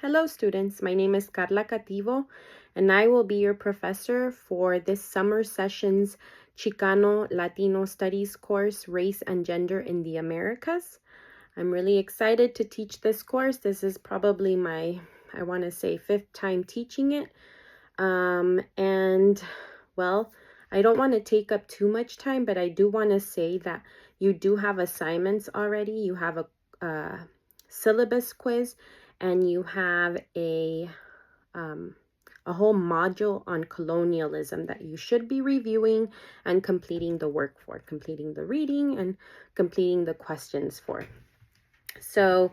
Hello students, my name is Carla Cativo and I will be your professor for this summer session's Chicano Latino Studies course, Race and Gender in the Americas. I'm really excited to teach this course. This is probably my, I want to say, 5th time teaching it. Well, I don't want to take up too much time, but I do want to say that you do have assignments already. You have a syllabus quiz, and you have a whole module on colonialism that you should be reviewing and completing the work for, completing the reading and completing the questions for. So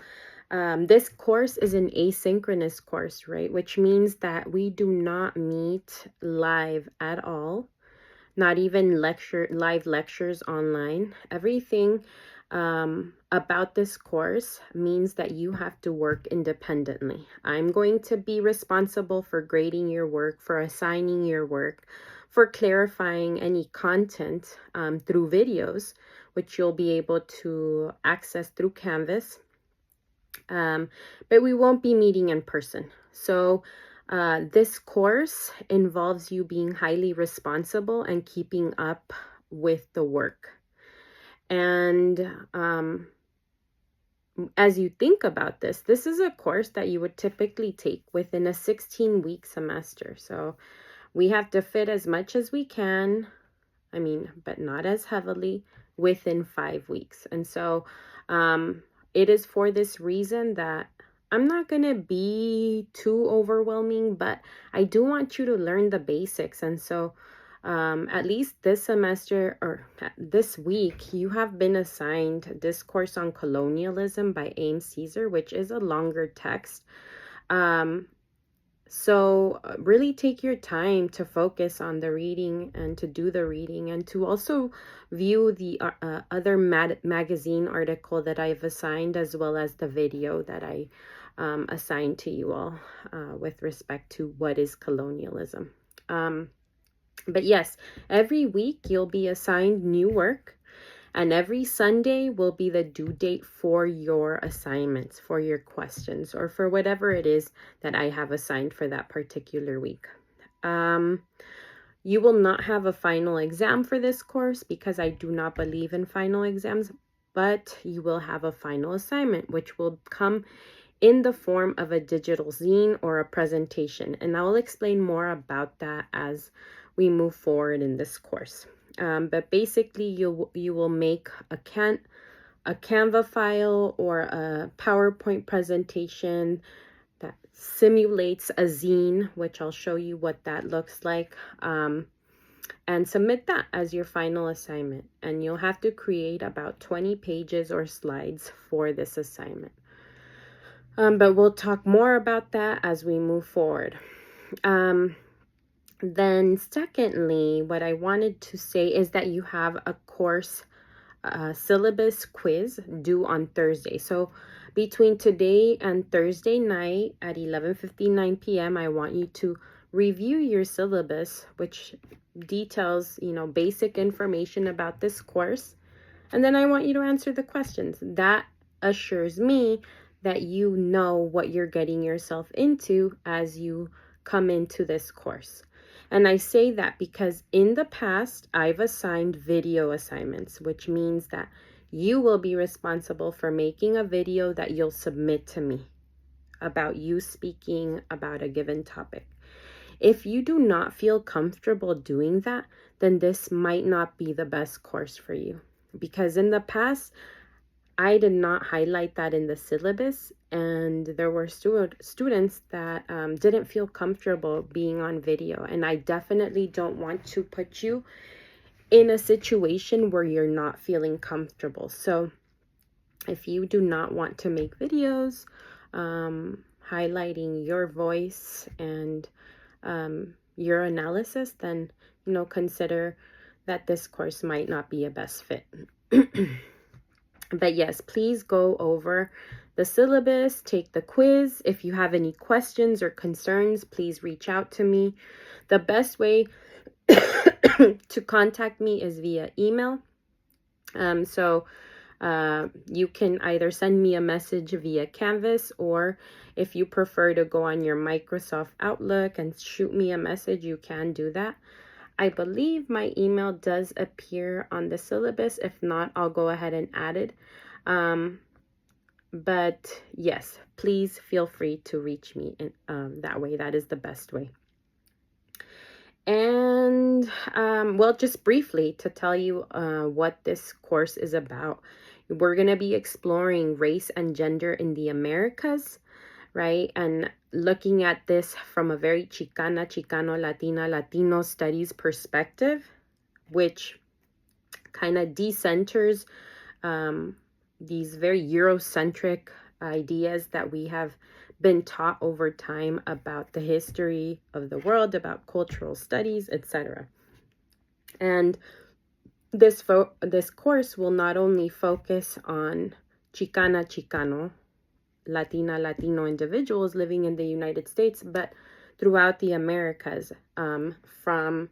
this course is an asynchronous course, right? Which means that we do not meet live at all, not even live lectures online. Everything about this course means that you have to work independently. I'm going to be responsible for grading your work, for assigning your work, for clarifying any content through videos, which you'll be able to access through Canvas. But we won't be meeting in person. So this course involves you being highly responsible and keeping up with the work. And as you think about this is a course that you would typically take within a 16-week semester. So we have to fit as much as we can, but not as heavily, within 5 weeks. And so it is for this reason that I'm not going to be too overwhelming, but I do want you to learn the basics. And so at least this semester or this week, you have been assigned this course on colonialism by Ames Caesar, which is a longer text. So really take your time to focus on the reading and to do the reading and to also view the other magazine article that I've assigned, as well as the video that I assigned to you all with respect to what is colonialism. But yes, every week you'll be assigned new work, and every Sunday will be the due date for your assignments, for your questions, or for whatever it is that I have assigned for that particular week. You will not have a final exam for this course because I do not believe in final exams, but you will have a final assignment, which will come in the form of a digital zine or a presentation. And I will explain more about that as we move forward in this course. But basically, you will make a Canva file or a PowerPoint presentation that simulates a zine, which I'll show you what that looks like, and submit that as your final assignment. And you'll have to create about 20 pages or slides for this assignment. But we'll talk more about that as we move forward. Then secondly, what I wanted to say is that you have a course syllabus quiz due on Thursday. So between today and Thursday night at 11:59 p.m., I want you to review your syllabus, which details, basic information about this course. And then I want you to answer the questions. That assures me that you know what you're getting yourself into as you come into this course. And I say that because in the past, I've assigned video assignments, which means that you will be responsible for making a video that you'll submit to me about you speaking about a given topic. If you do not feel comfortable doing that, then this might not be the best course for you. Because in the past, I did not highlight that in the syllabus, and there were students that didn't feel comfortable being on video. And I definitely don't want to put you in a situation where you're not feeling comfortable. So if you do not want to make videos highlighting your voice and your analysis, then, consider that this course might not be a best fit. But yes, please go over the syllabus, take the quiz. If you have any questions or concerns, please reach out to me. The best way to contact me is via email. So You can either send me a message via Canvas, or if you prefer to go on your Microsoft Outlook and shoot me a message, you can do that. I believe my email does appear on the syllabus. If not, I'll go ahead and add it. But yes, please feel free to reach me in, that way. That is the best way. And well, just briefly to tell you what this course is about. We're going to be exploring race and gender in the Americas, right? And looking at this from a very Chicana, Chicano, Latina, Latino studies perspective, which kind of decenters these very Eurocentric ideas that we have been taught over time about the history of the world, about cultural studies, etc. And this course will not only focus on Chicana, Chicano, Latina, Latino individuals living in the United States, but throughout the Americas, from,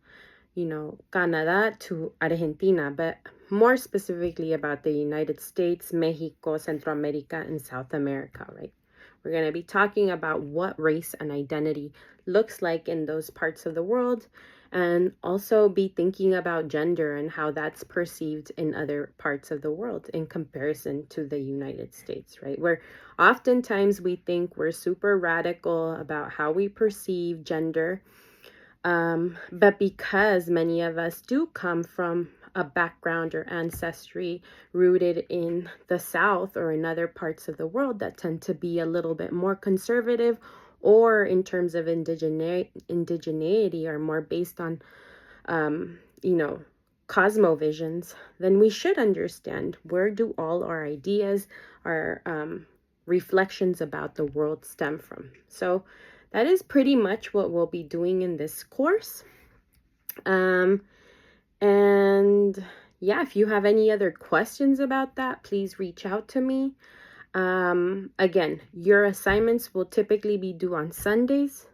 you know, Canada to Argentina, but more specifically about the United States, Mexico, Central America, and South America, right? We're going to be talking about what race and identity looks like in those parts of the world, and also be thinking about gender and how that's perceived in other parts of the world in comparison to the United States, right? Where oftentimes we think we're super radical about how we perceive gender, but because many of us do come from a background or ancestry rooted in the South or in other parts of the world that tend to be a little bit more conservative, or in terms of indigeneity are more based on, you know, cosmovisions, then we should understand where do all our ideas, our reflections about the world stem from. So that is pretty much what we'll be doing in this course. And yeah, if you have any other questions about that, please reach out to me. Again, your assignments will typically be due on Sundays.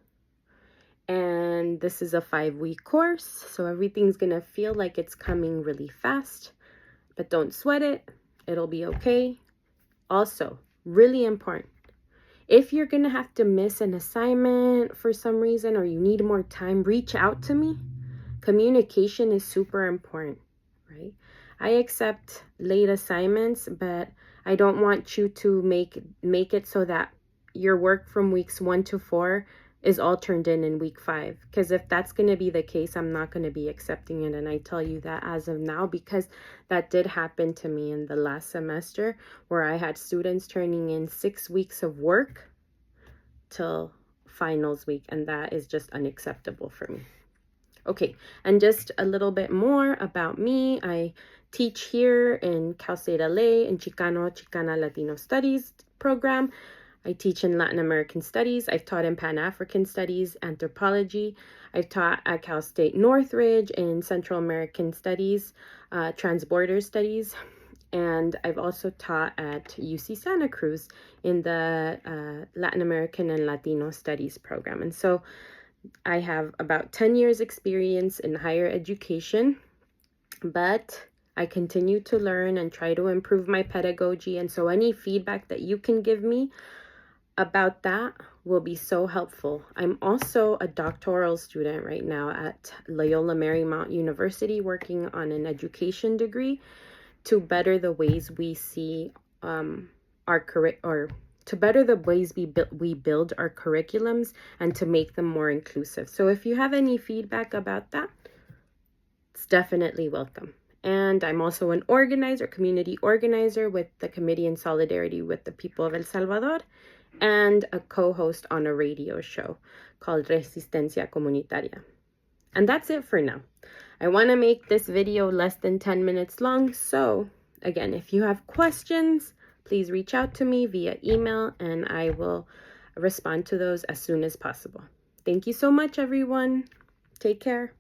And this is a 5-week course, so everything's gonna feel like it's coming really fast. But don't sweat it. It'll be okay. Also, really important, if you're gonna have to miss an assignment for some reason or you need more time, reach out to me. Communication is super important, right? I accept late assignments, but I don't want you to make it so that your work from weeks 1 to 4 is all turned in week 5. Because if that's going to be the case, I'm not going to be accepting it. And I tell you that as of now, because that did happen to me in the last semester, where I had students turning in 6 weeks of work till finals week. And that is just unacceptable for me. Okay, and just a little bit more about me. I teach here in Cal State LA in Chicana Latino Studies program. I teach in Latin American Studies. I've taught in Pan-African Studies, Anthropology. I've taught at Cal State Northridge in Central American Studies, Transborder Studies. And I've also taught at UC Santa Cruz in the Latin American and Latino Studies program. And so I have about 10 years experience in higher education, but I continue to learn and try to improve my pedagogy. And so any feedback that you can give me about that will be so helpful. I'm also a doctoral student right now at Loyola Marymount University, working on an education degree to better the ways we see to better the ways we build our curriculums and to make them more inclusive. So if you have any feedback about that, it's definitely welcome. And I'm also an organizer, community organizer with the Committee in Solidarity with the People of El Salvador, and a co-host on a radio show called Resistencia Comunitaria. And that's it for now. I want to make this video less than 10 minutes long. So again, if you have questions, please reach out to me via email and I will respond to those as soon as possible. Thank you so much, everyone. Take care.